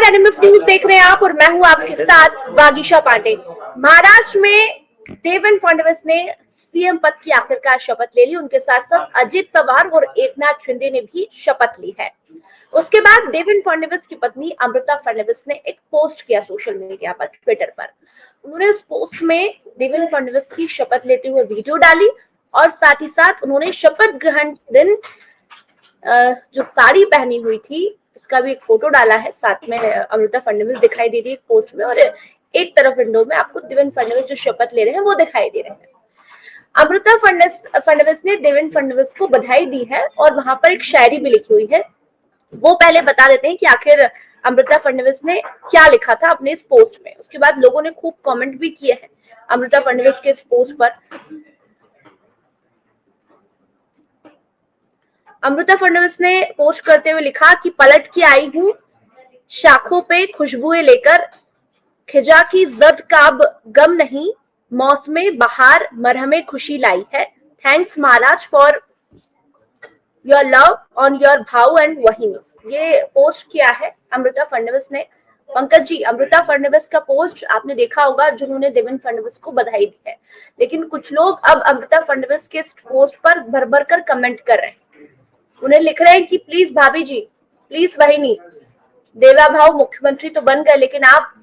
NMF news देख रहे हैं आप और मैं हूं आपके साथ वागीशा पांडे। महाराष्ट्र में देवेंद्र फडणवीस ने सीएम पद की आखिरकार शपथ ले ली। उनके साथ साथ अजित पवार और एकनाथ शिंदे ने भी शपथ ली है। उसके बाद देवेंद्र फडणवीस की पत्नी अमृता फडणवीस ने एक पोस्ट किया सोशल मीडिया पर, ट्विटर पर। उन्होंने उस पोस्ट में देवेंद्र फडणवीस की शपथ लेते हुए वीडियो डाली और साथ ही साथ उन्होंने शपथ ग्रहण दिन जो साड़ी पहनी हुई थी उसका भी एक फोटो डाला है। साथ में अमृता फडणवीस दिखाई दे रही है एक पोस्ट में और एक तरफ विंडो में आपको देवेंद्र फडणवीस जो शपथ ले रहे हैं वो दिखाई दे रहे हैं। अमृता फडणवीस ने देवेंद्र फडणवीस को बधाई दी है और वहां पर एक शायरी भी लिखी हुई है। वो पहले बता देते हैं कि आखिर अमृता फडणवीस ने क्या लिखा था अपने इस पोस्ट में। उसके बाद लोगों ने खूब कमेंट भी किए हैं अमृता फडणवीस के इस पोस्ट पर। अमृता फडणवीस ने पोस्ट करते हुए लिखा कि पलट के आई हूं शाखों पे खुशबुएं लेकर, खिजा की जद का अब गम नहीं, मौसमे बहार मरहमे खुशी लाई है। Thanks Maharashtra for your love on your भाव एंड वहीनी। ये पोस्ट किया है अमृता फडणवीस ने। पंकज जी, अमृता फडणवीस का पोस्ट आपने देखा होगा जिन्होंने देवेंद्र फडणवीस को बधाई दी है, लेकिन कुछ लोग अब अमृता फडणवीस के पोस्ट पर भर भर कर कमेंट कर रहे हैं। उन्हें लिख रहे हैं कि प्लीज भाभी जी, प्लीज वहीनी, देवा भाव मुख्यमंत्री तो बन गए लेकिन आप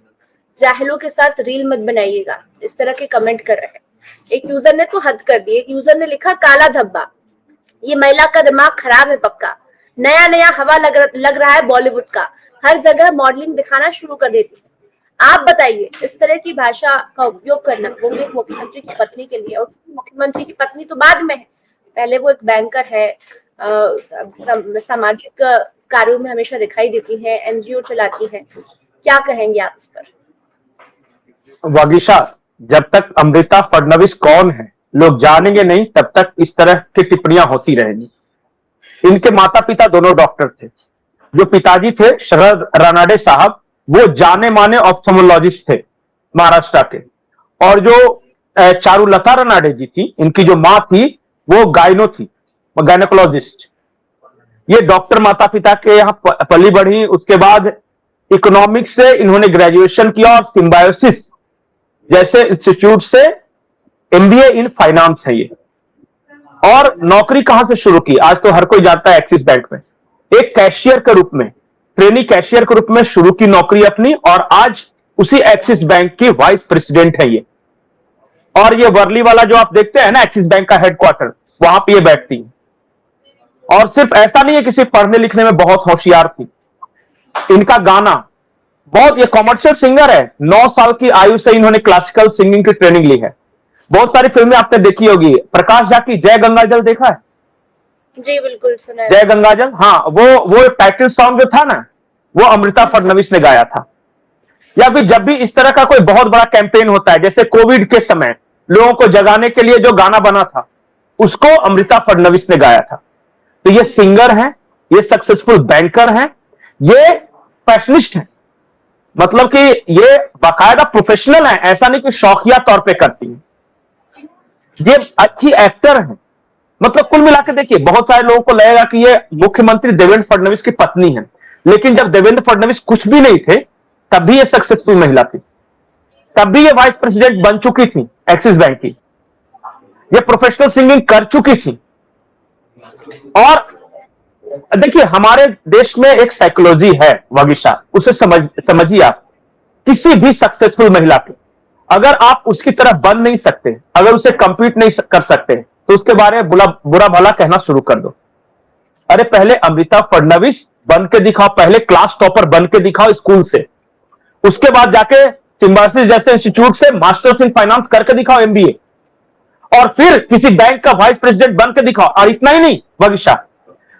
जाहिलों के साथ रील मत बनाइएगा। इस तरह के कमेंट कर रहे हैं। एक यूजर ने तो हद कर दी। एक यूजर ने लिखा काला धब्बा, ये महिला का दिमाग खराब है पक्का, नया नया हवा लग रहा है बॉलीवुड का, हर जगह मॉडलिंग दिखाना शुरू कर देती। आप बताइए, इस तरह की भाषा का उपयोग करना वो भी एक मुख्यमंत्री की पत्नी के लिए, और मुख्यमंत्री की पत्नी तो बाद में है, पहले वो एक बैंकर है, सामाजिक कार्यों में हमेशा दिखाई देती है, एनजीओ चलाती है। क्या कहेंगे आप इस पर? वागीशा, जब तक अमृता फडणवीस कौन है लोग जानेंगे नहीं, तब तक इस तरह की टिप्पणियां होती रहेंगी। इनके माता पिता दोनों डॉक्टर थे। जो पिताजी थे शरद रानाडे साहब, वो जाने माने ऑप्थेल्मोलॉजिस्ट थे महाराष्ट्र के, और जो चारुलता रानाडे जी थी, इनकी जो माँ थी वो गायनो थी, गायनोकोलॉजिस्ट। ये डॉक्टर माता पिता के यहाँ पली बढ़ी। उसके बाद इकोनॉमिक्स से इन्होंने ग्रेजुएशन किया और सिम्बायोसिस जैसे इंस्टीट्यूट से एमबीए इन फाइनेंस है ये। और नौकरी कहां से शुरू की, आज तो हर कोई जानता है, एक्सिस बैंक में एक कैशियर के रूप में, ट्रेनी कैशियर के रूप में शुरू की नौकरी अपनी, और आज उसी एक्सिस बैंक की वाइस प्रेसिडेंट है ये। और ये वर्ली वाला जो आप देखते हैं ना एक्सिस बैंक का हेडक्वार्टर, वहां पे ये बैठती है। और सिर्फ ऐसा नहीं है कि सिर्फ पढ़ने लिखने में बहुत होशियार थी, इनका गाना बहुत, ये कॉमर्शियल सिंगर है। 9 साल की आयु से इन्होंने क्लासिकल सिंगिंग की ट्रेनिंग ली है। बहुत सारी फिल्में आपने देखी होगी। प्रकाश झा की जय गंगाजल देखा है? जी बिल्कुल सुना है। जय गंगाजल, हाँ, वो टाइटल सॉन्ग जो था ना, वो अमृता फडणवीस ने गाया था। या फिर जब भी इस तरह का कोई बहुत बड़ा कैंपेन होता है, जैसे कोविड के समय लोगों को जगाने के लिए जो गाना बना था, उसको अमृता फडणवीस ने गाया था। तो ये सिंगर हैं, ये सक्सेसफुल बैंकर हैं, ये पैशनिस्ट हैं, मतलब कि ये बाकायदा प्रोफेशनल है, ऐसा नहीं कि शौकिया तौर पे करती है। ये अच्छी एक्टर है। मतलब कुल मिलाकर देखिए, बहुत सारे लोगों को लगेगा कि ये मुख्यमंत्री देवेंद्र फडणवीस की पत्नी है, लेकिन जब देवेंद्र फडणवीस कुछ भी नहीं थे तब भी ये सक्सेसफुल महिला थी, तब भी ये वाइस प्रेसिडेंट बन चुकी थी एक्सिस बैंक की, ये प्रोफेशनल सिंगिंग कर चुकी थी। और देखिए, हमारे देश में एक साइकोलॉजी है वागीशा, उसे समझिए आप। किसी भी सक्सेसफुल महिला के, अगर आप उसकी तरह बन नहीं सकते, अगर उसे कंपीट नहीं कर सकते, तो उसके बारे में बुरा भला कहना शुरू कर दो। अरे पहले अमृता फडणवीस बन के दिखाओ, पहले क्लास टॉपर बन के दिखाओ स्कूल से, उसके बाद जाके सिम्बायोसिस जैसे इंस्टीट्यूट से मास्टर्स इन फाइनेंस करके दिखाओ एमबीए, और फिर किसी बैंक का वाइस प्रेसिडेंट बन के दिखाओ। और इतना ही नहीं वागीशा,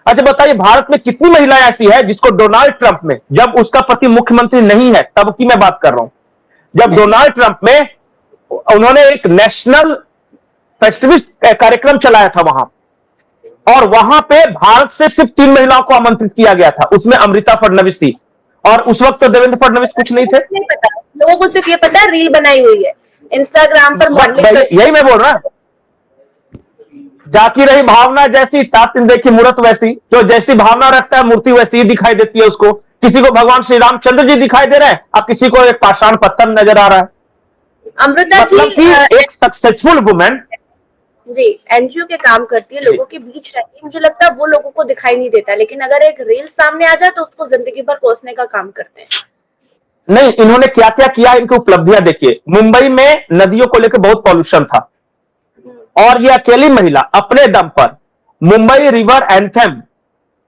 अच्छा बताइए, भारत में कितनी महिलाएं ऐसी है जिसको डोनाल्ड ट्रंप में, जब उसका पति मुख्यमंत्री नहीं है तब की मैं बात कर रहा हूं, जब डोनाल्ड ट्रंप में उन्होंने एक नेशनल फेस्टिवल कार्यक्रम चलाया था वहां, और वहां पे भारत से सिर्फ 3 महिलाओं को आमंत्रित किया गया था, उसमें अमृता फडणवीस थी। और उस वक्त तो देवेंद्र फडणवीस कुछ नहीं थे। नहीं पता लोगों को, सिर्फ ये पता है रील बनाई हुई है इंस्टाग्राम पर मॉडलिंग। यही मैं बोल रहा हूं, जाकी रही भावना जैसी, तातिन देखी मूर्त वैसी, जो जैसी भावना रखता है मूर्ति वैसी ही दिखाई देती है उसको। किसी को भगवान श्री रामचंद्र जी दिखाई दे रहे हैं और किसी को एक पाषाण पत्थर नजर आ रहा है। अमृता जी मतलब कि एक सक्सेसफुल वुमेन जी एनजीओ के काम करती है, लोगों के बीच रहती है, मुझे लगता है वो लोगों को दिखाई नहीं देता, लेकिन अगर एक रील सामने आ जाए तो उसको जिंदगी भर कोसने का काम करते हैं। नहीं, इन्होंने क्या क्या किया, इनकी उपलब्धियां देखिए। मुंबई में नदियों को लेकर बहुत पॉल्यूशन था और ये अकेली महिला अपने दम पर मुंबई रिवर एंथम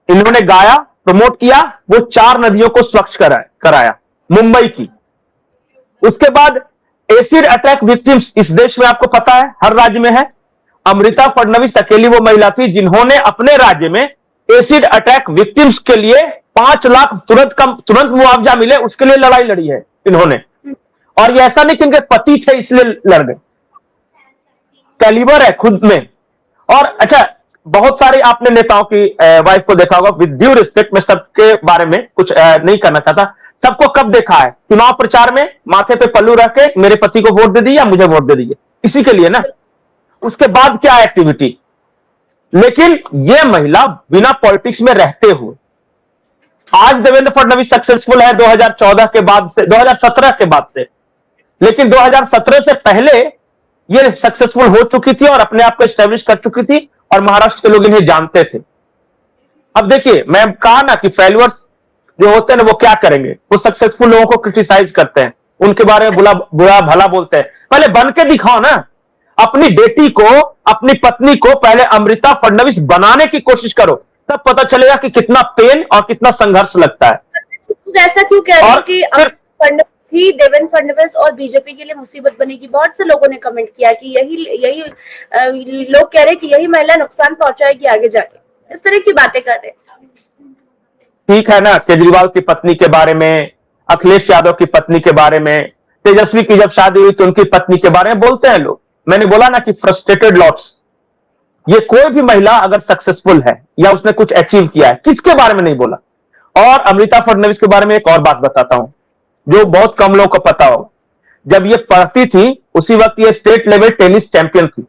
इन्होंने गाया, प्रमोट किया, वो 4 नदियों को स्वच्छ कराया मुंबई की। उसके बाद एसिड अटैक विक्टिम्स इस देश में आपको पता है हर राज्य में है। अमृता फडणवीस अकेली वो महिला थी जिन्होंने अपने राज्य में एसिड अटैक विक्टिम्स के लिए 5 लाख तुरंत मुआवजा मिले उसके लिए लड़ाई लड़ी है इन्होंने। और ये ऐसा नहीं कि इनके पति थे इसलिए लड़ गए, कैलिबर है खुद में। और अच्छा, बहुत सारे आपने नेताओं की वाइफ को देखा होगा, विद ड्यू रिस्पेक्ट, मैं सबके बारे में कुछ नहीं करना चाहता। सबको कब देखा है? चुनाव प्रचार में माथे पे पल्लू रख के मेरे पति को वोट दे दीजिए या मुझे वोट दे दीजिए, इसी के लिए ना। उसके बाद क्या एक्टिविटी। लेकिन यह महिला बिना पॉलिटिक्स में रहते हुए आज देवेंद्र फडणवीस सक्सेसफुल है 2014 के बाद से, 2017 के बाद से, लेकिन 2017 से पहले ये सक्सेसफुल हो चुकी थी और अपने आप को एस्टेब्लिश कर चुकी थी और महाराष्ट्र के लोग इन्हें जानते थे। अब देखिए, मैं कहा ना कि फेल्यूअर्स जो होते हैं ना वो क्या करेंगे, वो सक्सेसफुल लोगों को क्रिटिसाइज करते हैं, उनके बारे में बुरा भला बोलते हैं। पहले बन के दिखाओ ना, अपनी बेटी को, अपनी पत्नी को पहले अमृता फडणवीस बनाने की कोशिश करो, तब पता चलेगा कि कितना पेन और कितना संघर्ष लगता है। ऐसा क्यों कह रहे हो कि ही देवेंद्र फडणवीस और बीजेपी के लिए मुसीबत बनेगी? बहुत से लोगों ने कमेंट किया कि यही लोग कह रहे हैं कि यही महिला नुकसान पहुंचाएगी आगे जाके, इस तरह की बातें कर रहे हैं। ठीक है ना, केजरीवाल की पत्नी के बारे में, अखिलेश यादव की पत्नी के बारे में, तेजस्वी की जब शादी हुई तो उनकी पत्नी के बारे में बोलते हैं लोग। मैंने बोला ना कि फ्रस्ट्रेटेड लॉट्स। ये कोई भी महिला अगर सक्सेसफुल है या उसने कुछ अचीव किया है, किसके बारे में नहीं बोला। और अमृता फडणवीस के बारे में एक और बात बताता हूं जो बहुत कम लोगों को पता होगा। जब ये पढ़ती थी उसी वक्त ये स्टेट लेवल टेनिस चैंपियन थी।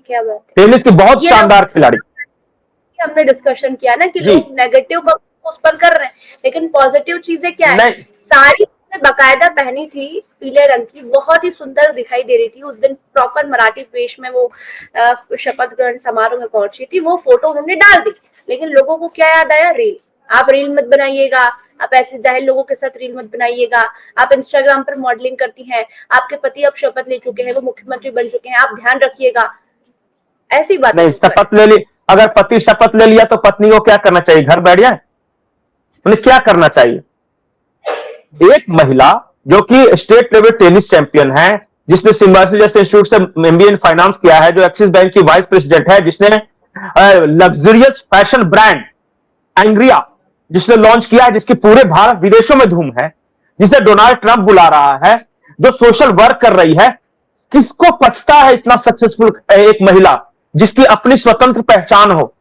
क्या बात है, टेनिस की बहुत शानदार खिलाड़ी। हमने डिस्कशन किया ना कि लोग नेगेटिव उस पर कर रहे हैं, लेकिन पॉजिटिव चीजें क्या है? साड़ी बकायदा पहनी थी पीले रंग की, बहुत ही सुंदर दिखाई दे रही थी। उस दिन प्रॉपर मराठी वेश में वो शपथ ग्रहण समारोह में पहुंची थी, वो फोटो उन्होंने डाल दी। लेकिन लोगों को क्या याद आया? रील। आप रील मत बनाइएगा, आप ऐसे जाहिल लोगों के साथ रील मत बनाइएगा। आप इंस्टाग्राम पर मॉडलिंग करती हैं, आपके पति अब शपथ ले चुके हैं, वो मुख्यमंत्री बन चुके हैं, आप ध्यान रखिएगा। ऐसी बात नहीं, शपथ ले ली, अगर पति शपथ ले लिया तो पत्नी को क्या करना चाहिए? घर बैठ जाए? उन्हें क्या करना चाहिए? एक महिला जो कि स्टेट लेवल टेनिस चैंपियन है, जिसने सिम्बायोसिस जैसे इंस्टीट्यूट से एमबीए इन फाइनेंस किया है, जो एक्सिस बैंक की वाइस प्रेसिडेंट है, जिसने लग्जरियस फैशन ब्रांड एंग्रिया जिसने लॉन्च किया है, जिसकी पूरे भारत विदेशों में धूम है, जिसे डोनाल्ड ट्रंप बुला रहा है, जो सोशल वर्क कर रही है। किसको पचता है इतना सक्सेसफुल एक महिला जिसकी अपनी स्वतंत्र पहचान हो,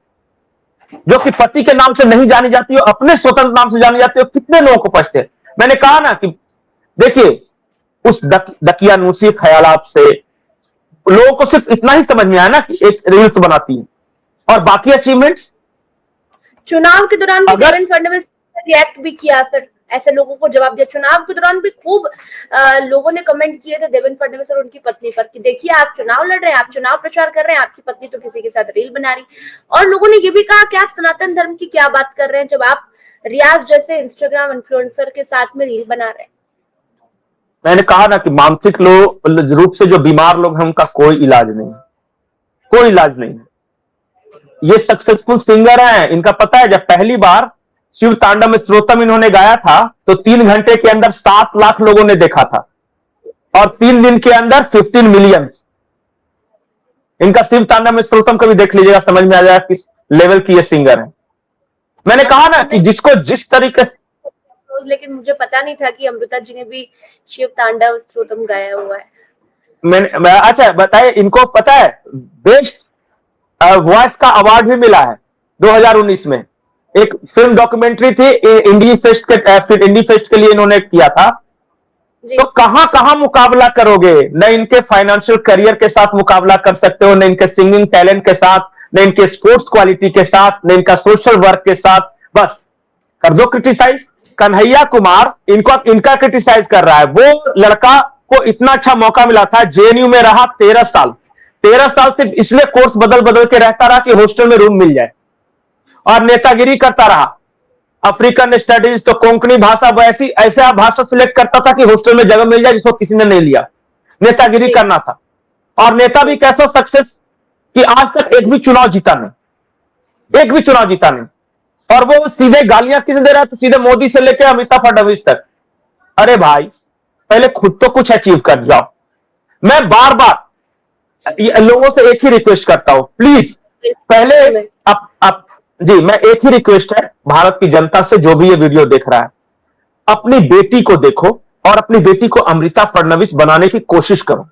जो कि पति के नाम से नहीं जानी जाती हो, अपने स्वतंत्र नाम से जानी जाती हो? कितने लोगों को पचते हैं? मैंने कहा ना कि देखिए, उस दकियानूसी ख्यालात से लोगों को सिर्फ इतना ही समझ में आया ना कि एक रील्स बनाती है, और बाकी अचीवमेंट्स। चुनाव के दौरान भी देवेंद्र फडणवीस ने रिएक्ट भी किया, फिर ऐसे लोगों को जवाब दिया। चुनाव के दौरान भी खूब लोगों ने कमेंट किए थे देवेंद्र फडणवीस और उनकी पत्नी पर कि देखिए, आप चुनाव लड़ रहे हैं, आप चुनाव प्रचार कर रहे हैं, आपकी पत्नी तो किसी के साथ रील बना रही। और लोगों ने ये भी कहा कि आप सनातन धर्म की क्या बात कर रहे हैं जब आप रियाज जैसे इंस्टाग्राम इन्फ्लुएंसर के साथ में रील बना रहे हैं। मैंने कहा ना कि मानसिक रूप से जो बीमार लोग हैं उनका कोई इलाज नहीं है, कोई इलाज नहीं है। ये सक्सेसफुल सिंगर हैं, इनका पता है जब पहली बार शिव तांडव स्त्रोतम इन्होंने गाया था तो 3 घंटे के अंदर 7 लाख लोगों ने देखा था, और 3 दिन के अंदर 15 मिलियन। इनका शिव तांडव स्त्रोतम कभी देख लीजिएगा, समझ में आ जाएगा किस लेवल की ये सिंगर है। मैंने कहा ना कि जिसको जिस तरीके से, लेकिन मुझे पता नहीं था कि अमृता जी ने भी शिव तांडव स्त्रोतम गाया हुआ है। मैंने अच्छा बताइए, इनको पता है बेस्ट वॉइस का अवार्ड भी मिला है 2019 में। एक फिल्म डॉक्यूमेंट्री थी इंडी फेस्ट के लिए इन्होंने किया था। तो कहां मुकाबला करोगे? न इनके फाइनेंशियल करियर के साथ मुकाबला कर सकते हो, न इनके सिंगिंग टैलेंट के साथ, न इनके स्पोर्ट्स क्वालिटी के साथ, न इनका सोशल वर्क के साथ। बस कर दो क्रिटिसाइज। कन्हैया कुमार इनका क्रिटिसाइज कर रहा है। वो लड़का को इतना अच्छा मौका मिला था, जेएनयू में रहा 13 साल। 13 साल सिर्फ इसलिए कोर्स बदल बदल के रहता रहा कि हॉस्टल में रूम मिल जाए, और नेतागिरी करता रहा। अफ्रीकन स्टडीज तो कोंकणी भाषा, वैसी ऐसा भाषा सिलेक्ट करता था कि हॉस्टल में जगह मिल जाए, जिसको किसी ने नहीं लिया। नेतागिरी करना था। और नेता भी कैसा सक्सेस कि आज तक एक भी चुनाव जीता नहीं, एक भी चुनाव जीता नहीं। और वो सीधे गालियां किसे दे रहा है? तो सीधे मोदी से लेकर अमिताभ फडणवीस तक। अरे भाई, पहले खुद तो कुछ अचीव कर जाओ। मैं बार बार लोगों से एक ही रिक्वेस्ट करता हूं, प्लीज पहले आप जी, मैं एक ही रिक्वेस्ट है भारत की जनता से, जो भी ये वीडियो देख रहा है, अपनी बेटी को देखो और अपनी बेटी को अमृता फडणवीस बनाने की कोशिश करो,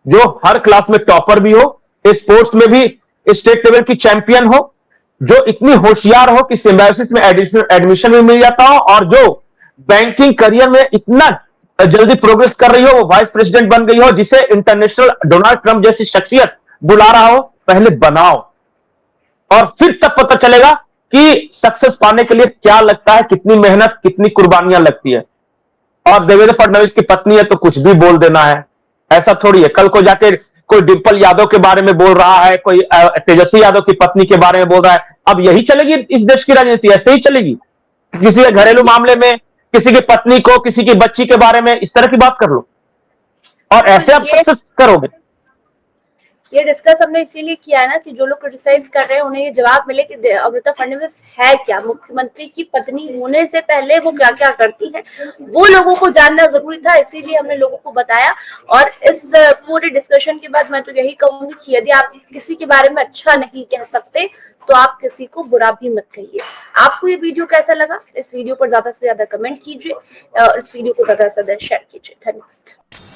जो हर क्लास में टॉपर भी हो, स्पोर्ट्स में भी स्टेट लेवल की चैंपियन हो, जो इतनी होशियार हो कि सिम्बायोसिस में एडमिशन भी मिल जाता हो, और जो बैंकिंग करियर में इतना जल्दी प्रोग्रेस कर रही हो, वो वाइस प्रेसिडेंट बन गई हो, जिसे इंटरनेशनल डोनाल्ड ट्रंप जैसी शख्सियत बुला रहा हो। पहले बनाओ, और फिर तब पता चलेगा कि सक्सेस पाने के लिए क्या लगता है, कितनी मेहनत, कितनी कुर्बानियां लगती है। और देवेंद्र फडणवीस की पत्नी है तो कुछ भी बोल देना है, ऐसा थोड़ी है। कल को जाके कोई डिंपल यादव के बारे में बोल रहा है, कोई तेजस्वी यादव की पत्नी के बारे में बोल रहा है। अब यही चलेगी इस देश की राजनीति, ऐसे ही चलेगी। किसी के घरेलू मामले में किसी की पत्नी को, किसी की बच्ची के बारे में इस तरह की बात कर लो, और ऐसे आप सक्सेस करोगे। ये डिस्कस हमने इसीलिए किया है ना कि जो लोग क्रिटिसाइज कर रहे हैं उन्हें ये जवाब मिले कि अमृता फडणवीस है क्या, मुख्यमंत्री की पत्नी होने से पहले वो क्या क्या करती है, वो लोगों को जानना जरूरी था, इसीलिए हमने लोगों को बताया। और इस पूरे डिस्कशन के बाद मैं तो यही कहूंगी कि यदि आप किसी के बारे में अच्छा नहीं कह सकते तो आप किसी को बुरा भी मत कहिए। आपको ये वीडियो कैसा लगा? इस वीडियो पर ज्यादा से ज्यादा कमेंट कीजिए, इस वीडियो को ज्यादा से ज्यादा शेयर कीजिए। धन्यवाद।